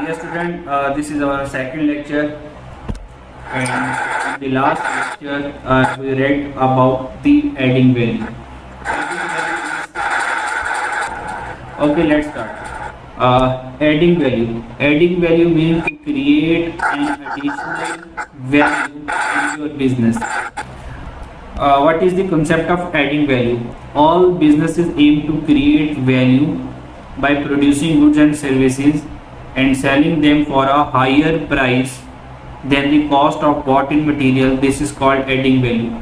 Yes, student, this is our second lecture, and in the last lecture we read about the adding value. Okay, let's start. Adding value. Adding value means to create an additional value in your business. What is the concept of adding value? All businesses aim to create value by producing goods and services and selling them for a higher price than the cost of bought in material. This is called adding value.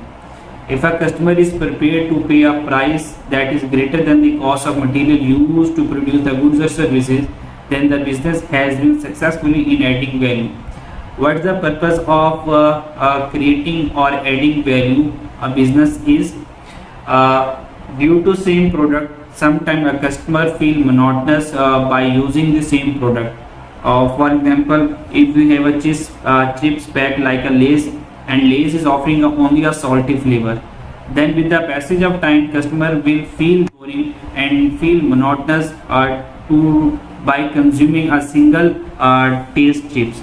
If a customer is prepared to pay a price that is greater than the cost of material used to produce the goods or services, then the business has been successfully in adding value. What's the purpose of creating or adding value? A business is due to same product. Sometimes a customer feel monotonous by using the same product. For example, if we have a chips pack like a Lay's, and Lay's is offering only a salty flavor, then with the passage of time, customer will feel boring and feel monotonous to by consuming a single taste chips.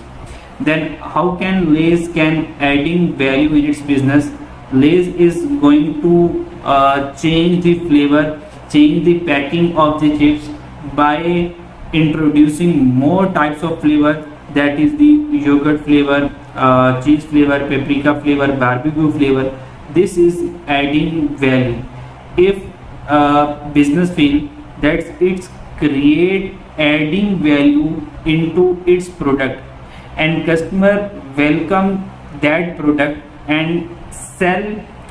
Then how can Lay's can adding value in its business? Lay's is going to change the flavor, change the packing of the chips by introducing more types of flavor, that is the yogurt flavor, cheese flavor, paprika flavor, barbecue flavor. This is adding value. If business feel that it's create adding value into its product and customer welcome that product and sell,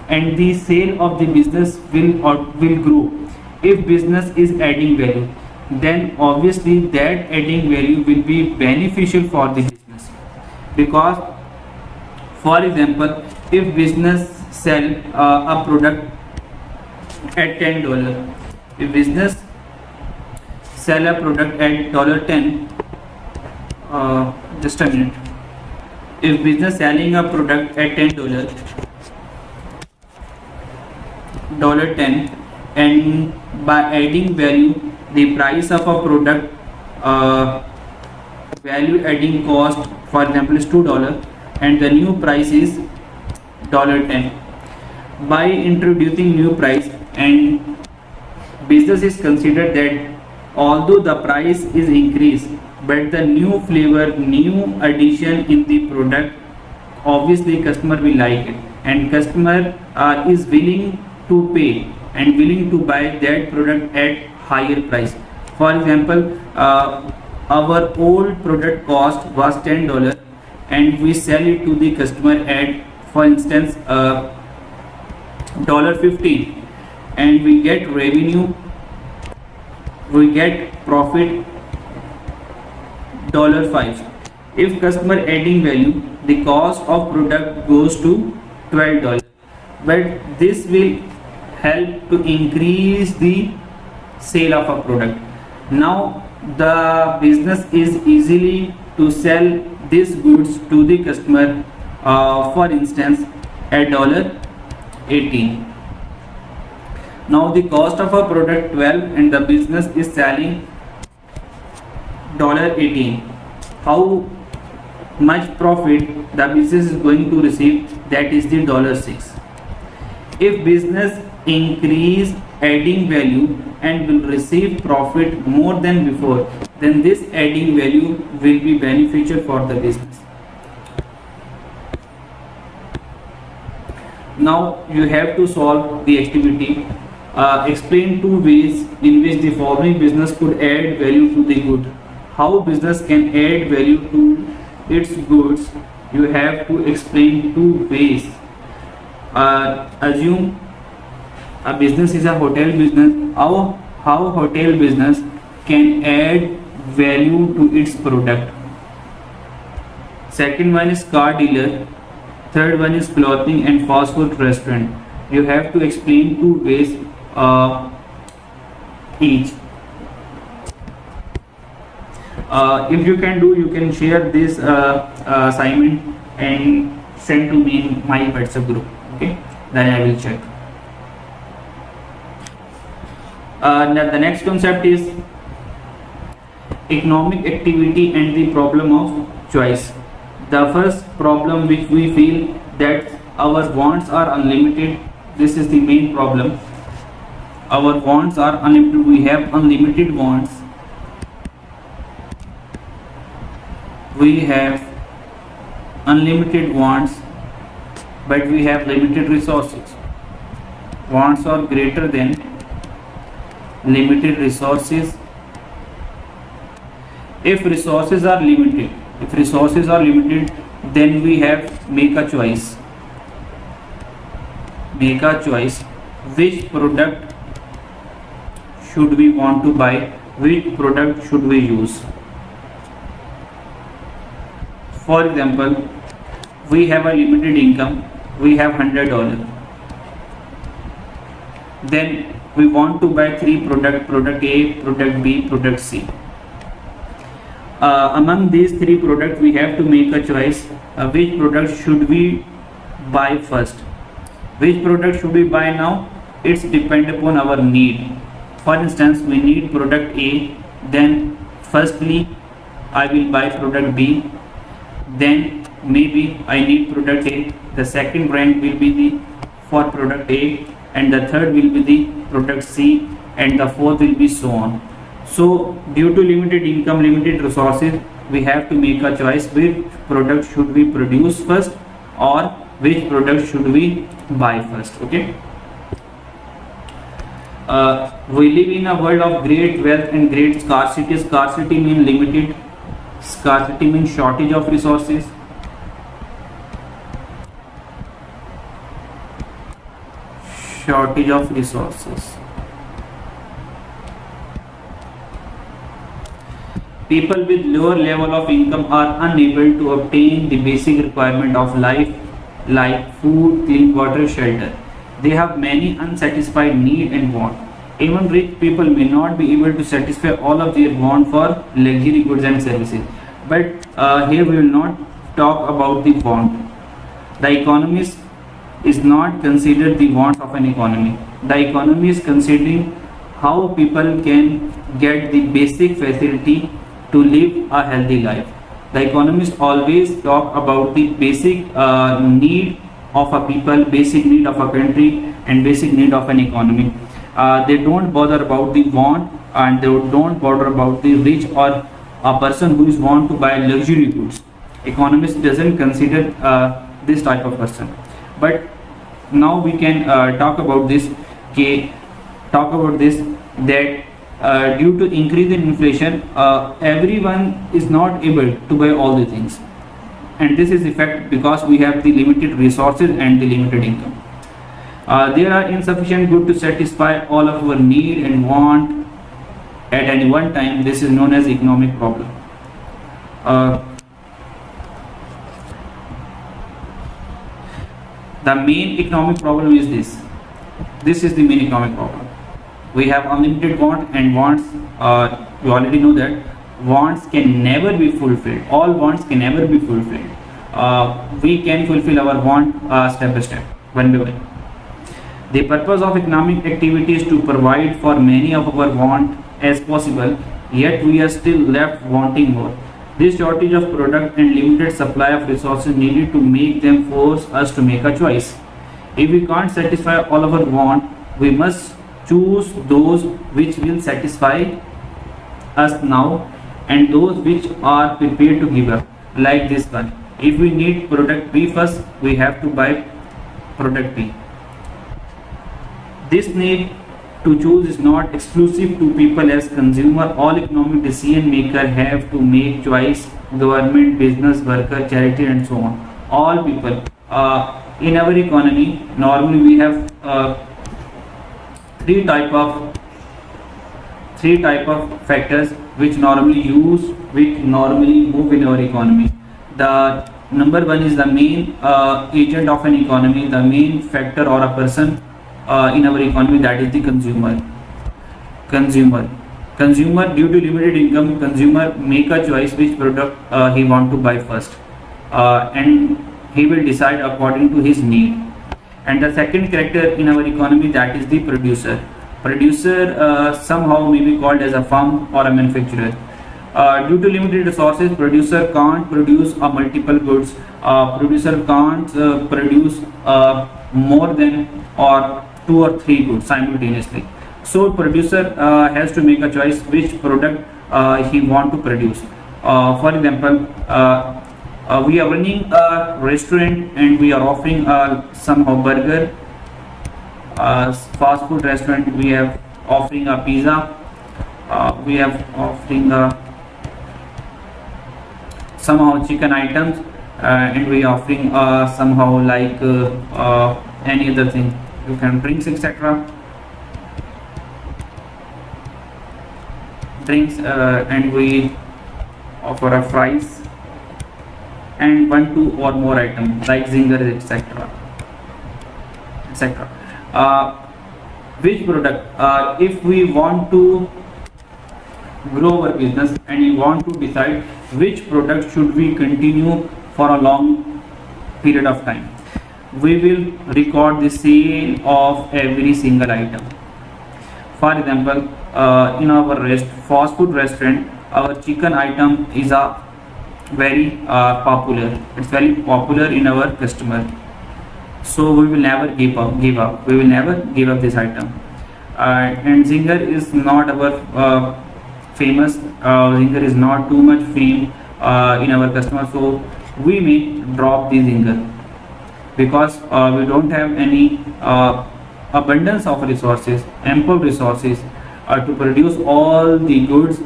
and the sale of the business will grow. If business is adding value, then obviously that adding value will be beneficial for the business, because for example, if business sell a product at $10, if business sell a product at $10, just a minute, if business selling a product at $10, $10, and by adding value, the price of a product value adding cost, for example, is $2 and the new price is $10. By introducing new price, and business is considered that although the price is increased, but the new flavor, new addition in the product, obviously customer will like it, and customer is willing to pay and willing to buy that product at higher price. For example, our old product cost was $10 and we sell it to the customer at, for instance, $15, and we get revenue, we get profit $5. If customer adding value, the cost of product goes to $12, but this will help to increase the sale of a product. Now the business is easily to sell these goods to the customer, for instance, at $18. Now the cost of a product 12 and the business is selling $18. How much profit the business is going to receive? That is the $6. If business increase adding value and will receive profit more than before, then this adding value will be beneficial for the business. Now you have to solve the activity. Explain two ways in which the following business could add value to the good. How business can add value to its goods? You have to explain two ways. Assume a business is a hotel business. How hotel business can add value to its product. Second one is car dealer. Third one is clothing and fast food restaurant. You have to explain two ways each. If you can do, you can share this assignment and send to me in my WhatsApp group. Okay, then I will check. Now the next concept is economic activity and the problem of choice. The first problem which we feel that our wants are unlimited. This is the main problem. Our wants are unlimited. We have unlimited wants. We have unlimited wants, but we have limited resources. Wants are greater than limited resources. If resources are limited, then we have make a choice. Which product should we want to buy? Which product should we use? For example, we have a limited income. We have $100. Then we want to buy 3 products: product A, product B, product C. Among these 3 products, we have to make a choice. Which product should we buy first? Which product should we buy now? It's depend upon our need. For instance, we need product A. Then firstly, I will buy product B. Then maybe I need product A. The second rank will be the for product A, and the third will be the product C, and the fourth will be so on. So due to limited income, limited resources, we have to make a choice which product should we produce first or which product should we buy first. Okay. We live in a world of great wealth and great scarcity. Scarcity means limited. Scarcity means shortage of resources. Shortage of resources. People with lower level of income are unable to obtain the basic requirement of life like food, clean water, shelter. They have many unsatisfied need and want. Even rich people may not be able to satisfy all of their want for luxury goods and services. But here we will not talk about the want. The economist is not considered the wants of an economy. The economy is considering how people can get the basic facility to live a healthy life. The economists always talk about the basic need of a people, basic need of a country, and basic need of an economy. They don't bother about the want, and they don't bother about the rich or a person who is want to buy luxury goods. Economist doesn't consider this type of person. But now we can talk about this. That due to increase in inflation, everyone is not able to buy all the things, and this is effect because we have the limited resources and the limited income. There are insufficient goods to satisfy all of our need and want at any one time. This is known as economic problem. The main economic problem is this. This is the main economic problem. We have unlimited want, and wants, you already know that wants can never be fulfilled. All wants can never be fulfilled. We can fulfill our want step by step, one by one. The purpose of economic activity is to provide for many of our want as possible, yet we are still left wanting more. This shortage of product and limited supply of resources needed to make them force us to make a choice. If we can't satisfy all of our want, we must choose those which will satisfy us now and those which are prepared to give up, like this one. If we need product B first, we have to buy product B. This need to choose is not exclusive to people as consumer. All economic decision maker have to make choice: government, business, worker, charity, and so on. All people. In our economy, normally we have three type of factors which normally move in our economy. The number one is the main agent of an economy, the main factor or a person in our economy, that is the consumer. Consumer, due to limited income, consumer make a choice which product he want to buy first, and he will decide according to his need. And the second character in our economy, that is the producer. Producer somehow may be called as a firm or a manufacturer. Due to limited resources, producer can't produce multiple goods. Producer can't produce more than or 2 or 3 goods simultaneously. So producer has to make a choice which product he want to produce. For example, we are running a restaurant and we are offering somehow burger. Fast food restaurant, we have offering a pizza. We have offering somehow chicken items, and we offering somehow like any other thing. You can drinks, etc. Drinks, and we offer a fries and 1, 2 or more items like zinger, etc. etc. Which product, if we want to grow our business and we want to decide which product should we continue for a long period of time, we will record the sale of every single item. For example, in our fast food restaurant, our chicken item is a very popular. It's very popular in our customer. So we will never give up. We will never give up this item. And zinger is not our famous. Zinger is not too much fame in our customer. So we may drop the zinger because we don't have any abundance of resources, ample resources to produce all the goods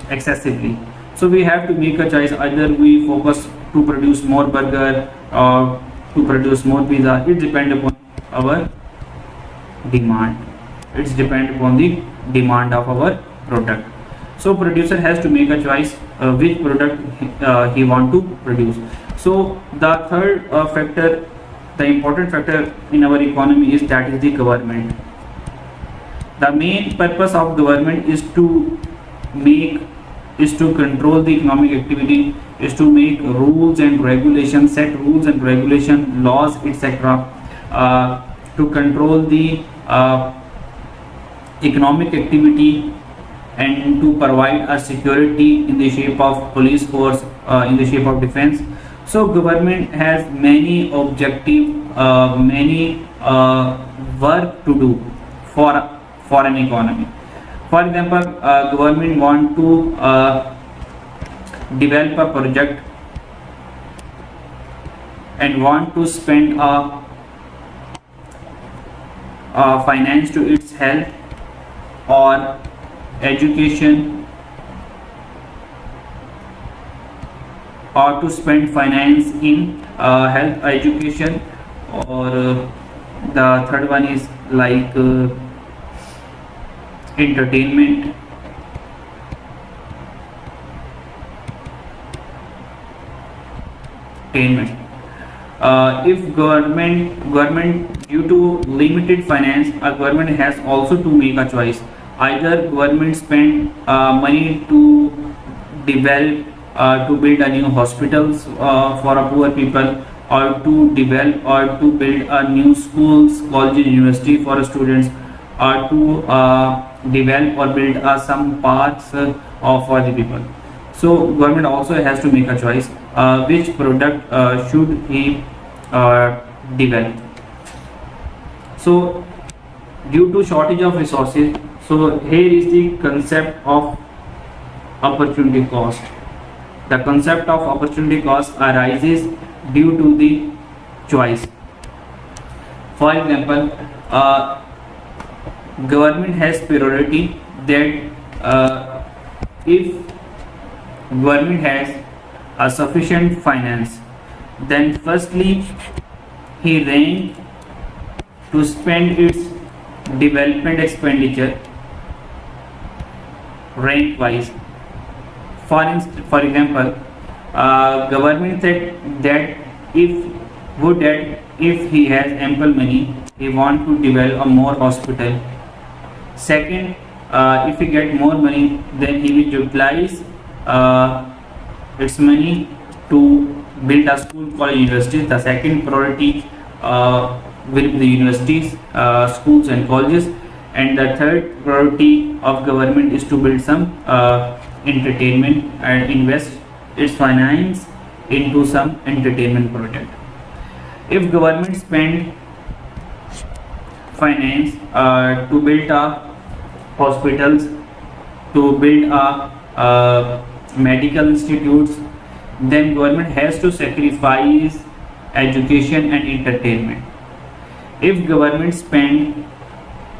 excessively. So we have to make a choice, either we focus to produce more burger or to produce more pizza. It depends upon our demand. It's depend upon the demand of our product. So producer has to make a choice which product he want to produce. So the third factor, the important factor in our economy is that is the government. The main purpose of government is to control the economic activity, is to make rules and regulations, set rules and regulation, laws, etc. To control the economic activity and to provide a security in the shape of police force, in the shape of defense. So government has many objective, many work to do for an economy. For example, government want to develop a project and want to spend finance to its health or education, or to spend finance in health, education, or the third one is like entertainment. If government due to limited finance, a government has also to make a choice. Either government spend money to develop, to build a new hospitals for a poor people, or to develop or to build a new schools, colleges, university for students, or to develop or build some parks for the people. So government also has to make a choice which product should he develop. So due to shortage of resources, so here is the concept of opportunity cost. The concept of opportunity cost arises due to the choice. For example, government has priority that if government has a sufficient finance, then firstly he rank to spend its development expenditure rank wise. For example, government said that if he has ample money, he want to develop a more hospital. Second, if he get more money, then he will utilize its money to build a school, college, universities. The second priority will be the universities, schools and colleges, and the third priority of government is to build some entertainment and invest its finance into some entertainment project. If government spend finance to build a hospitals, to build a medical institutes, then government has to sacrifice education and entertainment. If government spend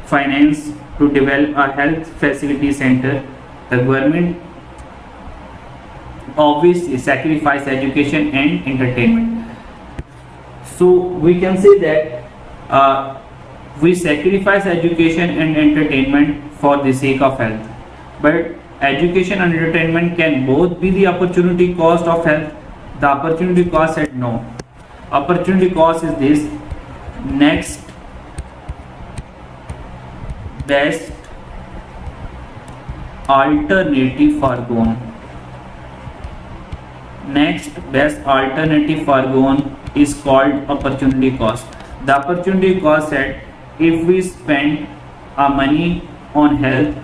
finance to develop a health facility center, the government obviously sacrifice education and entertainment. So we can say that we sacrifice education and entertainment for the sake of health, but education and entertainment can both be the opportunity cost of health. The opportunity cost said no. Opportunity cost is this: next best alternative foregone. Next best alternative foregone is called opportunity cost. The opportunity cost said if we spend our money on health,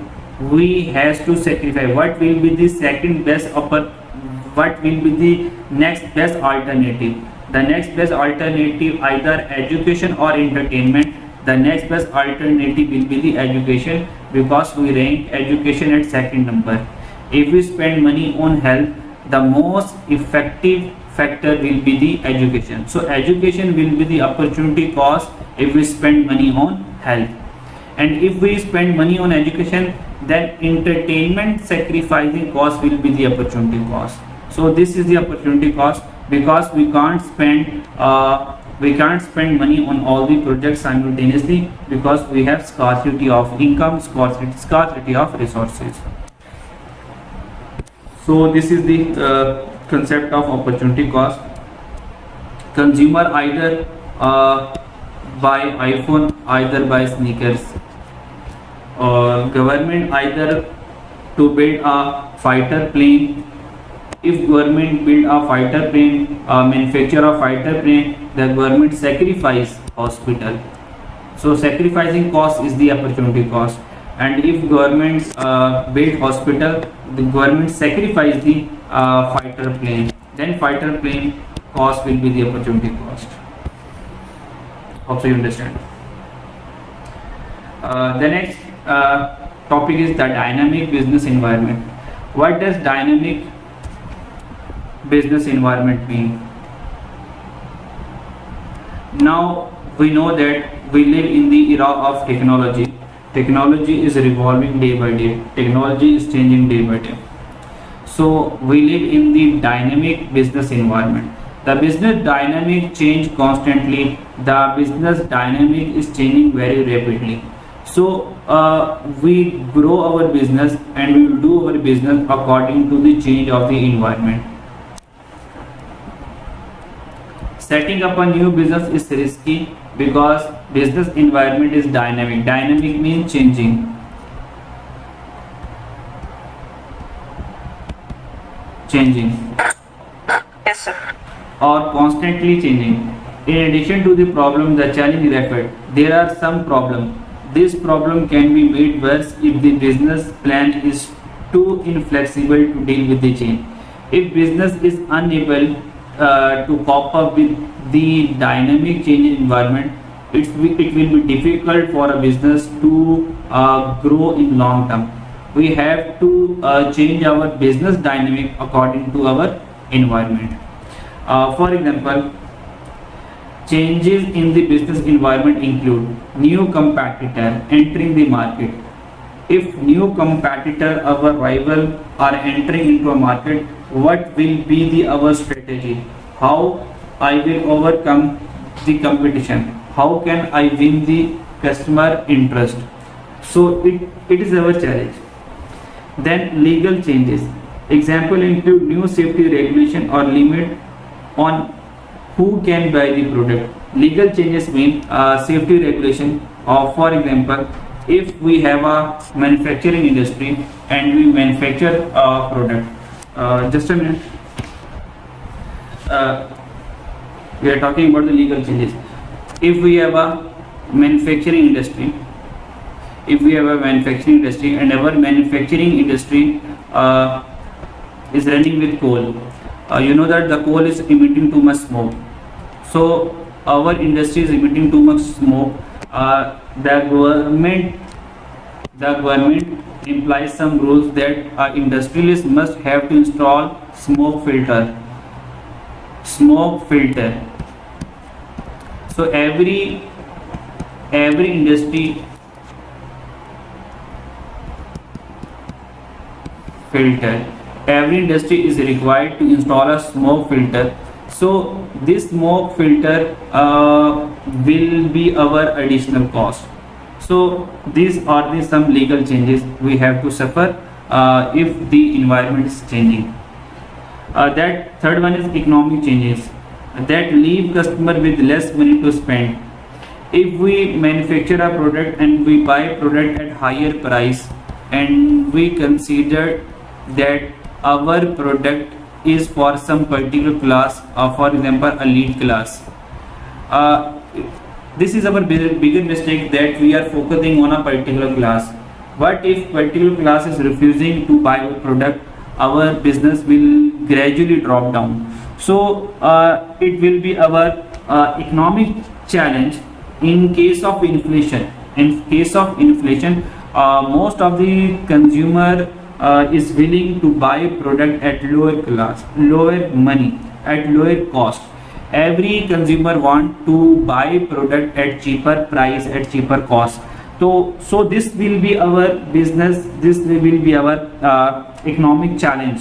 we has to sacrifice. What will be the second best what will be the next best alternative? The next best alternative either education or entertainment. The next best alternative will be the education, because we rank education at second number. If we spend money on health, the most effective factor will be the education. So education will be the opportunity cost if we spend money on health. And if we spend money on education, then entertainment sacrificing cost will be the opportunity cost. So this is the opportunity cost, because we can't spend money on all the projects simultaneously, because we have scarcity of income, scarcity of resources. So this is the concept of opportunity cost. Consumer either buy iPhone, either buy sneakers, or government either to build a fighter plane. If government build a fighter plane, manufacture a fighter plane, the government sacrifice hospital. So sacrificing cost is the opportunity cost. And if government build hospital, the government sacrifice the fighter plane, then fighter plane cost will be the opportunity cost. Hope so you understand. The next topic is the dynamic business environment. What does dynamic business environment mean? Now we know that we live in the era of technology. Technology is revolving day by day. Technology is changing day by day. So we live in the dynamic business environment. The business dynamic change constantly. The business dynamic is changing very rapidly. So we grow our business and we will do our business according to the change of the environment. Setting up a new business is risky because business environment is dynamic. Dynamic means changing. Yes, sir. Or constantly changing. In addition to the problem, the challenge referred, there are some problems. This problem can be made worse if the business plan is too inflexible to deal with the change. If business is unable to cope up with the dynamic change environment, it will be difficult for a business to grow in long term. We have to change our business dynamic according to our environment. For example, changes in the business environment include new competitor entering the market. If new competitor, our rival, are entering into a market, what will be our strategy? How I will overcome the competition? How can I win the customer interest? So it is our challenge. Then legal changes. Example include new safety regulation or limit on who can buy the product. Legal changes mean safety regulation. For example, if we have a manufacturing industry and we manufacture a product, just a minute. We are talking about the legal changes. If we have a manufacturing industry, and our manufacturing industry is running with coal. You know that the coal is emitting too much smoke. So our industry is emitting too much smoke. The government implies some rules that industrialists must have to install smoke filter. So every industry filter every industry is required to install a smoke filter. So this smoke filter will be our additional cost. So these are the some legal changes we have to suffer if the environment is changing. That third one is economic changes that leave customer with less money to spend. If we manufacture a product and we buy product at higher price, and we consider that our product is for some particular class, for example elite class, uh, this is our bigger mistake, that we are focusing on a particular class. What if particular class is refusing to buy our product? Our business will gradually drop down. So it will be our economic challenge in case of inflation. In case of inflation, most of the consumer is willing to buy product at lower money, at lower cost. Every consumer want to buy product at cheaper price, at cheaper cost. So this will be our business, this will be our economic challenge.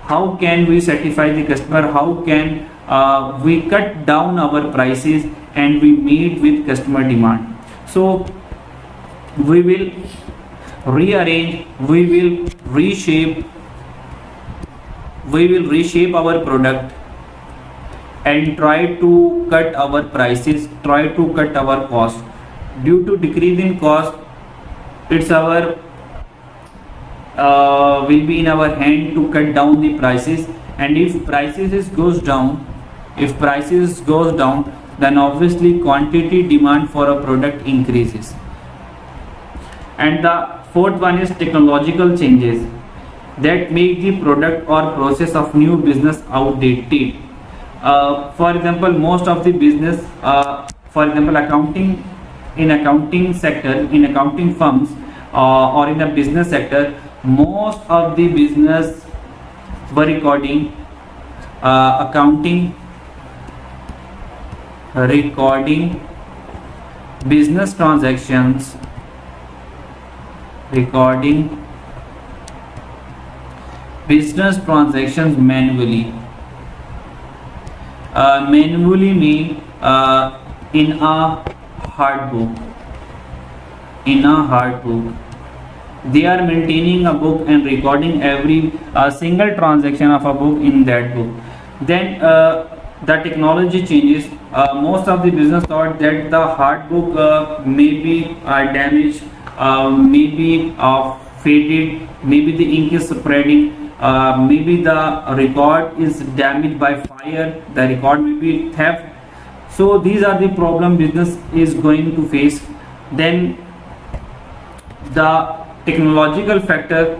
How can we satisfy the customer? How can we cut down our prices and we meet with customer demand? So we will rearrange, we will reshape our product and try to cut our prices, try to cut our cost. Due to decrease in cost, it's our will be in our hand to cut down the prices. And if prices goes down, then obviously quantity demand for a product increases. And the fourth one is technological changes that make the product or process of new business outdated. For example, most of the business, for example accounting, in accounting sector, in accounting firms, or in a business sector, most of the business were recording business transactions, manually. Manually mean in a hard book. They are maintaining a book and recording every single transaction of a book in that book. Then the technology changes. Most of the business thought that the hard book may be damaged, maybe faded, maybe the ink is spreading, maybe the record is damaged by fire, the record may be theft. So these are the problem business is going to face. Then the technological factor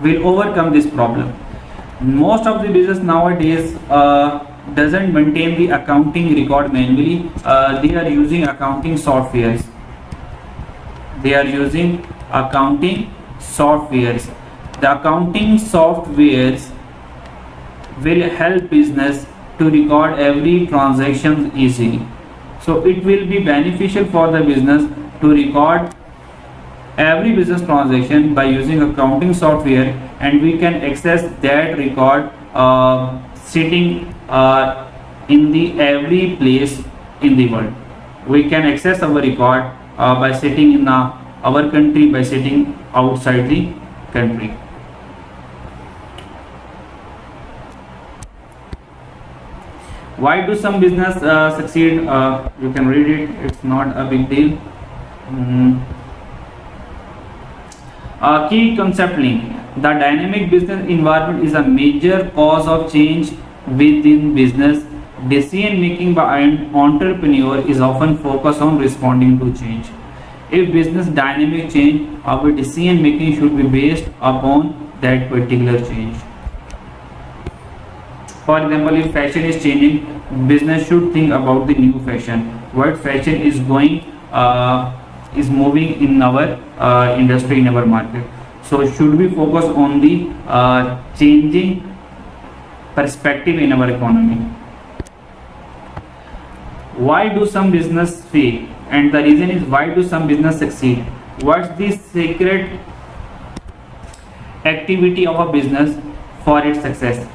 will overcome this problem. Most of the business nowadays doesn't maintain the accounting record manually. They are using accounting softwares. The accounting softwares will help business to record every transaction easily. So it will be beneficial for the business to record every business transaction by using accounting software, and we can access that record sitting in the every place in the world. We can access our record by sitting in our country, by sitting outside the country. Why do some business succeed? You can read it, it's not a big deal. Key concept link. The dynamic business environment is a major cause of change within business. Decision making by an entrepreneur is often focused on responding to change. If business dynamic change, our decision making should be based upon that particular change. For example, if fashion is changing, business should think about the new fashion. What fashion is going is moving in our industry, in our market. So should we focus on the changing perspective in our economy? Why do some business fail? And the reason is, why do some business succeed? What's the secret activity of a business for its success?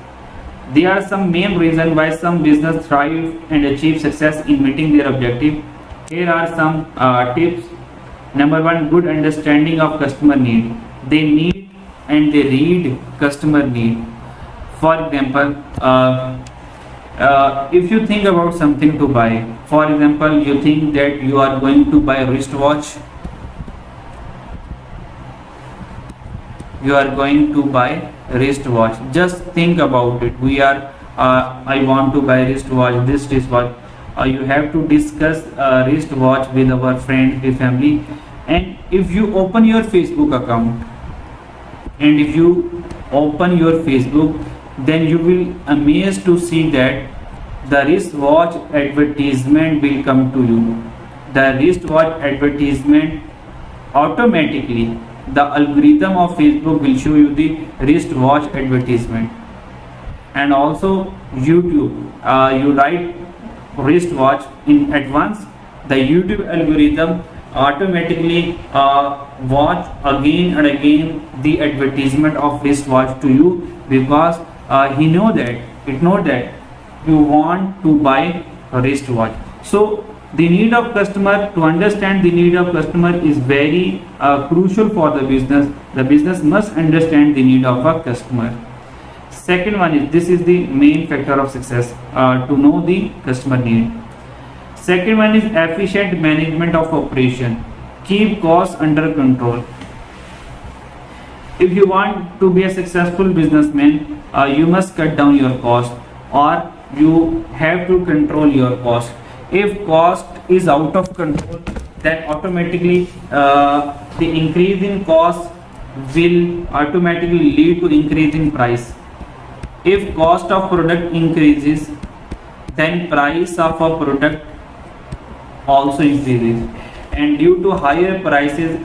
There are some main reasons why some business thrive and achieve success in meeting their objective. Here are some tips. Number one, good understanding of customer need. They need and they read customer need. For example, if you think about something to buy, for example, you think that you are going to buy a wristwatch. You are going to buy wristwatch. Just think about it. I want to buy wristwatch. This wristwatch. You have to discuss wristwatch with our friends, with family. And if you open your Facebook account, then you will amazed to see that the wristwatch advertisement will come to you. The wristwatch advertisement automatically, the algorithm of Facebook will show you the wristwatch advertisement. And also YouTube, you write wristwatch in advance, the YouTube algorithm automatically watch again and again the advertisement of wristwatch to you, because it know that you want to buy a wristwatch. So the need of customer, to understand the need of customer is very crucial for the business. The business must understand the need of a customer. Second one is, this is the main factor of success, to know the customer need. Second one is efficient management of operation. Keep costs under control. If you want to be a successful businessman, you must cut down your cost, or you have to control your cost. If cost is out of control, then automatically the increase in cost will automatically lead to increase in price. If cost of product increases, then price of a product also increases. And due to higher prices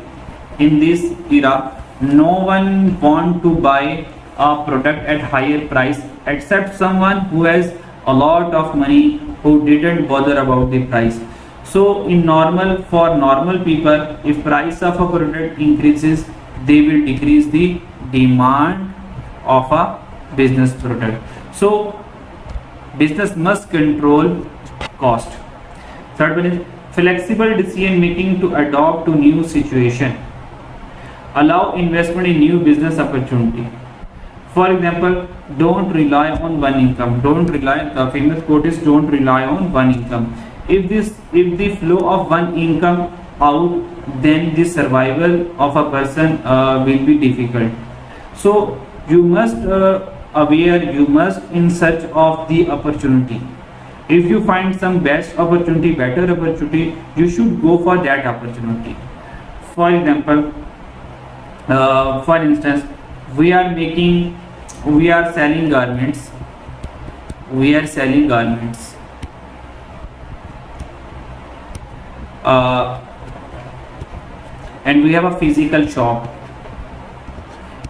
in this era, no one want to buy a product at higher price except someone who has a lot of money, who didn't bother about the price. So for normal people, if price of a product increases, they will decrease the demand of a business product. So business must control cost. Third one is flexible decision making to adapt to new situation. Allow investment in new business opportunity. For example, don't rely on one income. The famous quote is, don't rely on one income. If the flow of one income out, then the survival of a person will be difficult. So you must you must in search of the opportunity. If you find some better opportunity, you should go for that opportunity. For example, for instance, we are selling garments. And we have a physical shop.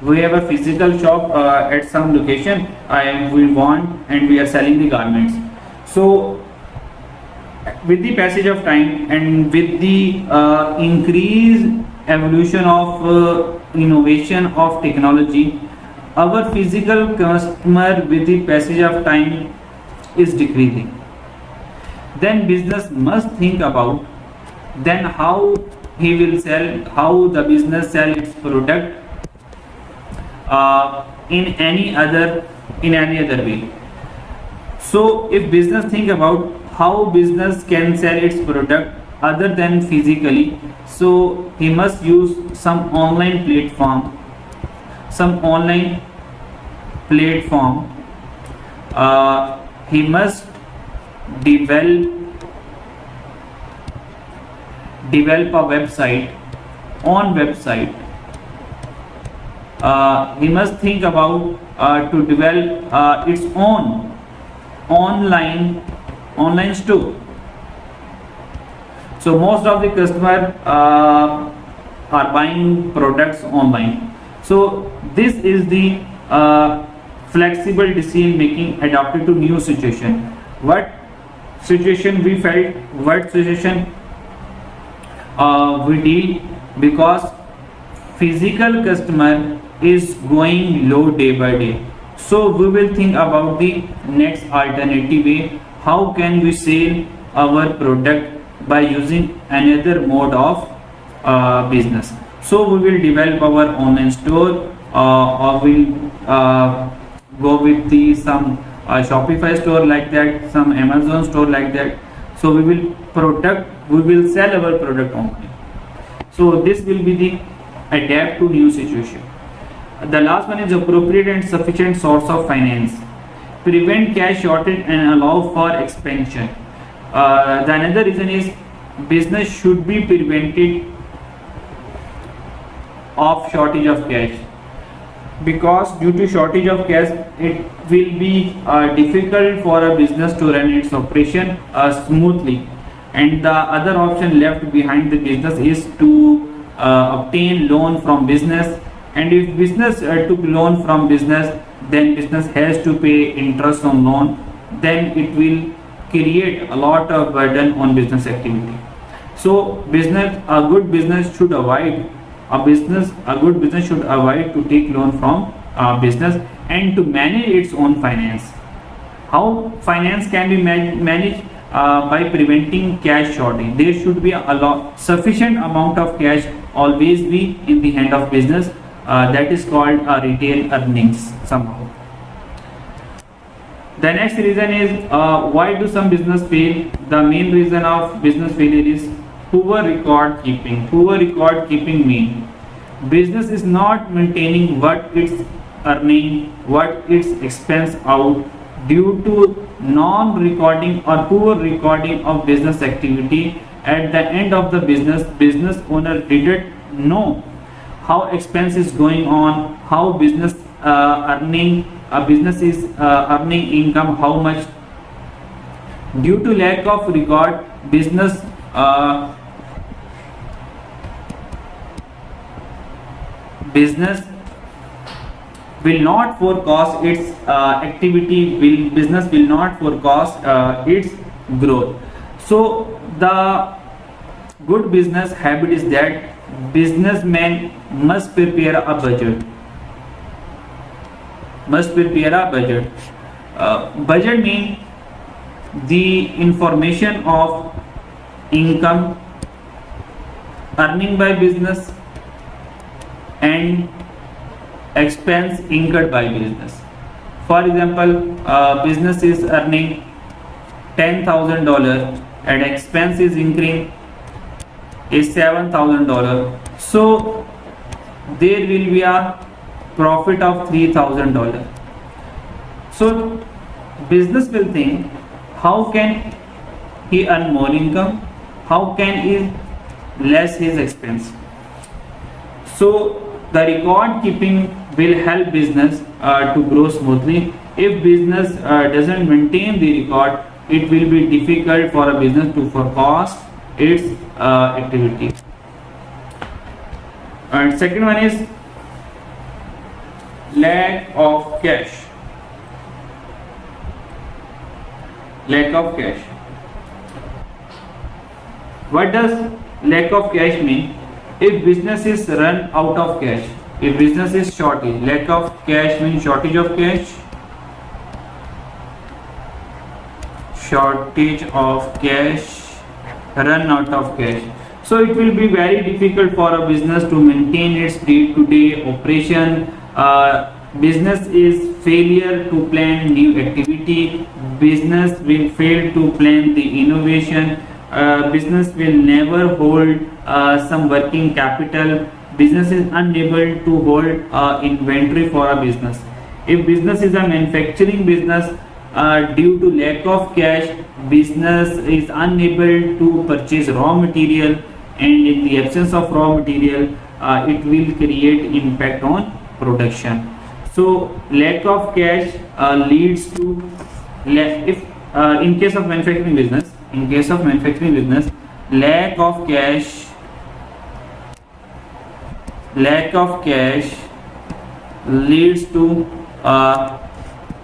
At some location, we are selling the garments. So with the passage of time and with the increased evolution of innovation of technology, our physical customer with the passage of time is decreasing. Then business must think about then how the business sell its product in any other way. So if business think about how business can sell its product other than physically, so he must use some online platform. He must develop a website. He must think about to develop its own online store. So most of the customer are buying products online. So this is the flexible decision making adapted to new situation. What situation we felt, what situation we deal, because physical customer is going low day by day. So we will think about the next alternative way. How can we sell our product by using another mode of business? So we will develop our online store, or we'll go with the some Shopify store like that, some Amazon store like that. So we will sell our product online. So this will be the adapt to new situation. The last one is appropriate and sufficient source of finance. Prevent cash shortage and allow for expansion. The another reason is business should be prevented of shortage of cash, because due to shortage of cash it will be difficult for a business to run its operation smoothly, and the other option left behind the business is to obtain loan from business. And if business took loan from business, then business has to pay interest on loan, then it will create a lot of burden on business activity. So a good business should avoid to take loan from business and to manage its own finance. How finance can be managed? By preventing cash shortage. There should be sufficient amount of cash always be in the hand of business. That is called retail earnings somehow. The next reason is why do some business fail? The main reason of business failure is poor record keeping. Poor record keeping means business is not maintaining what it's earning, what its expense out. Due to non-recording or poor recording of business activity, at the end of the business owner didn't know how expense is going on, how business is earning income, how much. Due to lack of record, business will not forecast its activity, business will not forecast its growth. So the good business habit is that businessman must prepare a budget. Budget means the information of income, earning by business, and expense incurred by business. For example, business is earning $10,000 and expense is incurring is $7,000. So there will be a profit of $3,000. So business will think, how can he earn more income? How can he less his expense? So the record keeping will help business to grow smoothly. If business doesn't maintain the record, it will be difficult for a business to forecast its activity. And second one is lack of cash. What does lack of cash mean? If business is run out of cash, if business is shortage, lack of cash means shortage of cash. Run out of cash. So it will be very difficult for a business to maintain its day-to-day operation. Business is failure to plan new activity. Business will fail to plan the innovation. Business will never hold some working capital. Business is unable to hold inventory for a business. If business is a manufacturing business, due to lack of cash, business is unable to purchase raw material, and in the absence of raw material, it will create impact on production. So lack of cash leads to if in case of manufacturing business, lack of cash leads to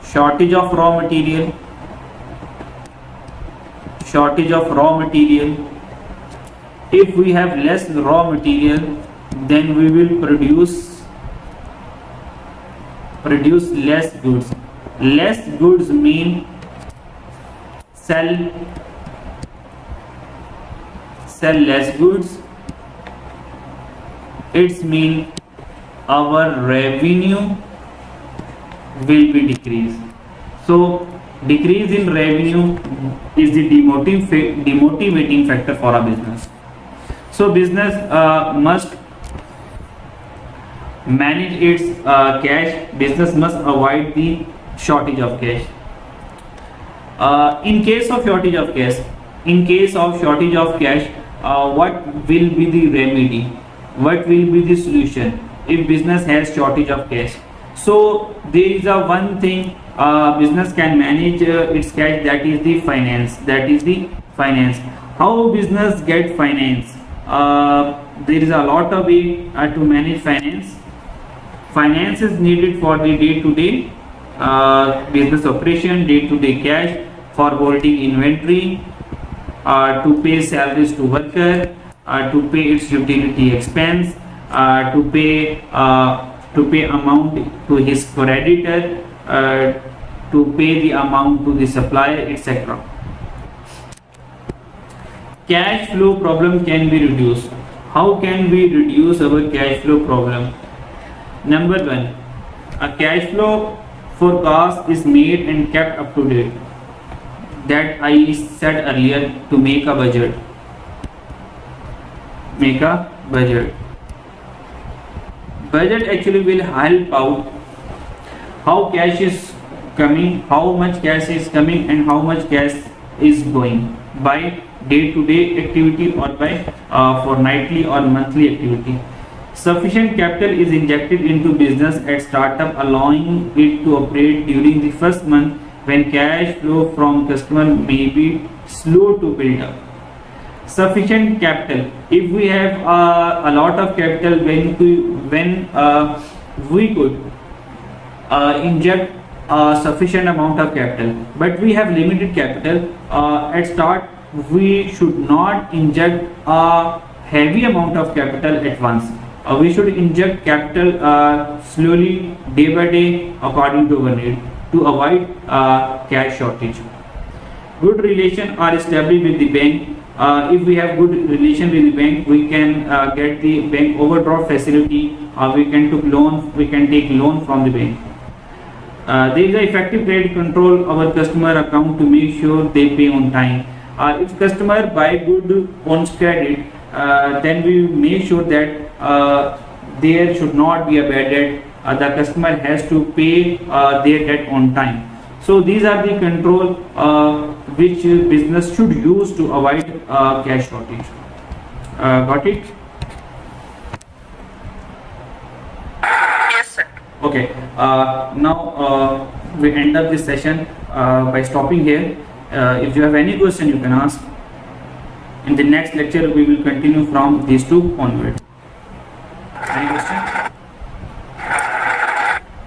shortage of raw material. If we have less raw material, then we will produce less goods. Less goods mean sell less goods. It's mean our revenue will be decreased. So decrease in revenue is the demotivating factor for a business. So business must manage its cash. Business must avoid the shortage of cash. In case of shortage of cash, what will be the remedy? What will be the solution if business has shortage of cash? So there is a one thing business can manage its cash, that is the finance. How business get finance? There is a lot of way to manage finance. Finance is needed for the day-to-day business operation, day-to-day cash, for holding inventory, to pay salaries to worker, to pay its utility expense, to pay amount to his creditor, to pay the amount to the supplier, etc. Cash flow problem can be reduced. How can we reduce our cash flow problem? Number one, a cash flow forecast is made and kept up to date. That I said earlier, to make a budget. Budget actually will help out how cash is coming, how much cash is coming, and how much cash is going by day-to-day activity or by fortnightly or monthly activity. Sufficient capital is injected into business at startup, allowing it to operate during the first month when cash flow from customer may be slow to build up. Sufficient capital. If we have a lot of capital, when we could inject a sufficient amount of capital, but we have limited capital at start, we should not inject a heavy amount of capital at once. We should inject capital slowly, day by day, according to our need, to avoid cash shortage. Good relations are established with the bank. If we have good relation with the bank, we can get the bank overdraft facility. We can take loan from the bank. There is an effective credit control our customer account to make sure they pay on time. If customer buy good on credit, then we make sure that there should not be a bad debt. The customer has to pay their debt on time. So these are the control which business should use to avoid cash shortage. Got it? Yes, sir. Okay. Now we end up this session by stopping here. If you have any question, you can ask. In the next lecture, we will continue from these two onward. Any question?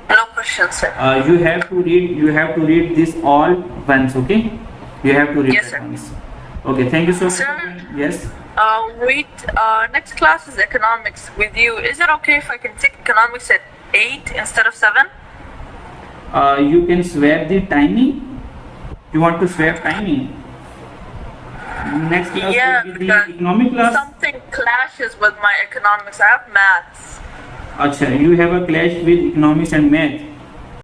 No questions, sir. You have to read this all once. Okay. You have to read Yes, it sir. once. Okay. Thank you so much. Sir? Yes. Next class is economics with you. Is it okay if I can take economics at 8 instead of 7? You can swap the timing. You want to swap timing? Next class Yeah, will be the because economic class. something clashes with my economics. I have maths. Acha, you have a clash with economics and math.